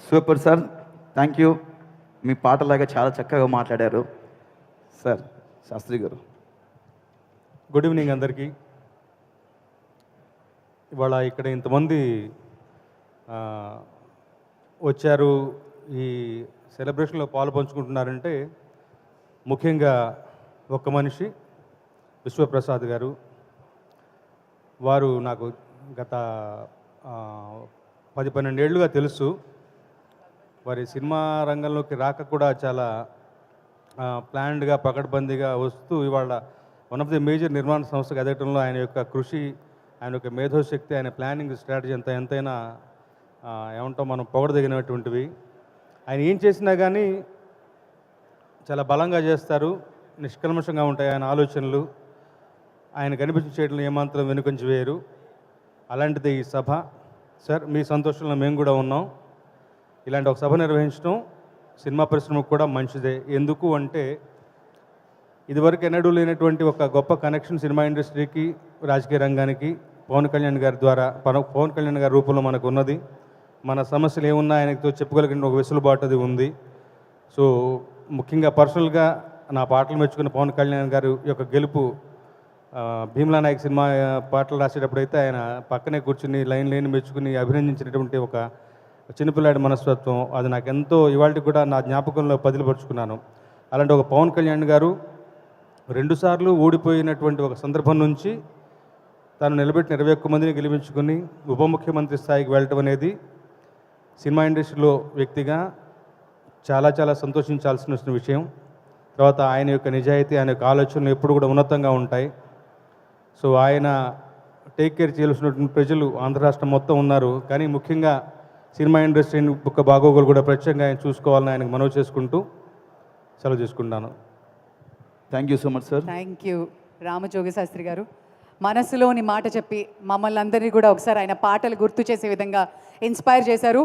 Super sir, thank you. మీ పాటలాగా చాలా చక్కగా మాట్లాడారు సార్. శాస్త్రి గారు, గుడ్ ఈవినింగ్ అందరికీ. ఇవాళ ఇక్కడ ఇంతమంది వచ్చారు, ఈ సెలబ్రేషన్లో పాలు పంచుకుంటున్నారంటే ముఖ్యంగా ఒక్క మనిషి విశ్వప్రసాద్ గారు. వారు నాకు గత 10-12 ఏళ్ళుగా తెలుసు. వారి సినిమా రంగంలోకి రాక కూడా చాలా ప్లాన్డ్గా పకడ్బందీగా వస్తూ ఇవాళ వన్ ఆఫ్ ది మేజర్ నిర్మాణ సంస్థకు ఎదగటంలో ఆయన యొక్క కృషి, ఆయన యొక్క మేధోశక్తి, ఆయన ప్లానింగ్ స్ట్రాటజీ ఎంతైనా ఏమంటాం మనం పొగడదగినటువంటివి. ఆయన ఏం చేసినా కానీ చాలా బలంగా చేస్తారు, నిష్కల్మషంగా ఉంటాయి ఆయన ఆలోచనలు. ఆయన కనిపించి చేయడంలో ఏమాత్రం వెనుకంచి వేయరు. అలాంటిది ఈ సభ. సార్, మీ సంతోషంలో మేము కూడా ఉన్నాం. ఇలాంటి ఒక సభ నిర్వహించడం సినిమా పరిశ్రమకు కూడా మంచిదే. ఎందుకు అంటే ఇదివరకు ఎన్నడూ లేనటువంటి ఒక గొప్ప కనెక్షన్ సినిమా ఇండస్ట్రీకి, రాజకీయ రంగానికి పవన్ కళ్యాణ్ గారి ద్వారా, పవన్ కళ్యాణ్ గారి రూపంలో మనకు ఉన్నది. మన సమస్యలు ఏమున్నా ఆయనతో చెప్పుకోగలిగిన ఒక వెసులుబాటు అది ఉంది. సో ముఖ్యంగా పర్సనల్గా నా పాటలు మెచ్చుకున్న పవన్ కళ్యాణ్ గారు యొక్క గెలుపు, భీమ్లా నాయక్ సినిమా పాటలు రాసేటప్పుడు అయితే ఆయన పక్కనే కూర్చుని లైన్ మెచ్చుకుని అభినందించినటువంటి ఒక చిన్నపిల్లాడి మనస్తత్వం, అది నాకు ఎంతో ఇవాళకి కూడా నా జ్ఞాపకంలో పదిలపరుచుకున్నాను. అలాంటి ఒక పవన్ కళ్యాణ్ గారు 2 సార్లు ఓడిపోయినటువంటి ఒక సందర్భం నుంచి తాను నిలబెట్టిన 21 మందిని గెలిపించుకుని ఉప ముఖ్యమంత్రి స్థాయికి వెళ్ళటం అనేది సినిమా ఇండస్ట్రీలో వ్యక్తిగా చాలా చాలా సంతోషించాల్సిన విషయం. తర్వాత ఆయన యొక్క నిజాయితీ, ఆయన యొక్క ఆలోచనలు ఎప్పుడు కూడా ఉన్నతంగా ఉంటాయి. సో ఆయన టేక్ కేర్ చేయాల్సినటువంటి ప్రజలు ఆంధ్ర రాష్ట్రం మొత్తం ఉన్నారు. కానీ ముఖ్యంగా సినిమా ఇండస్ట్రీని ఒక బాగోగులు కూడా ప్రత్యేకంగా ఆయన చూసుకోవాలని ఆయనకు మనవి చేసుకుంటూ సెలవు చేసుకుంటాను. Thank you so much sir. Thank you Ramajogi Sastry garu. మనసులోని మాట చెప్పి మమ్మల్ని అందరినీ కూడా ఒకసారి ఆయన పాటలు గుర్తు చేసే విధంగా ఇన్స్పైర్ చేశారు.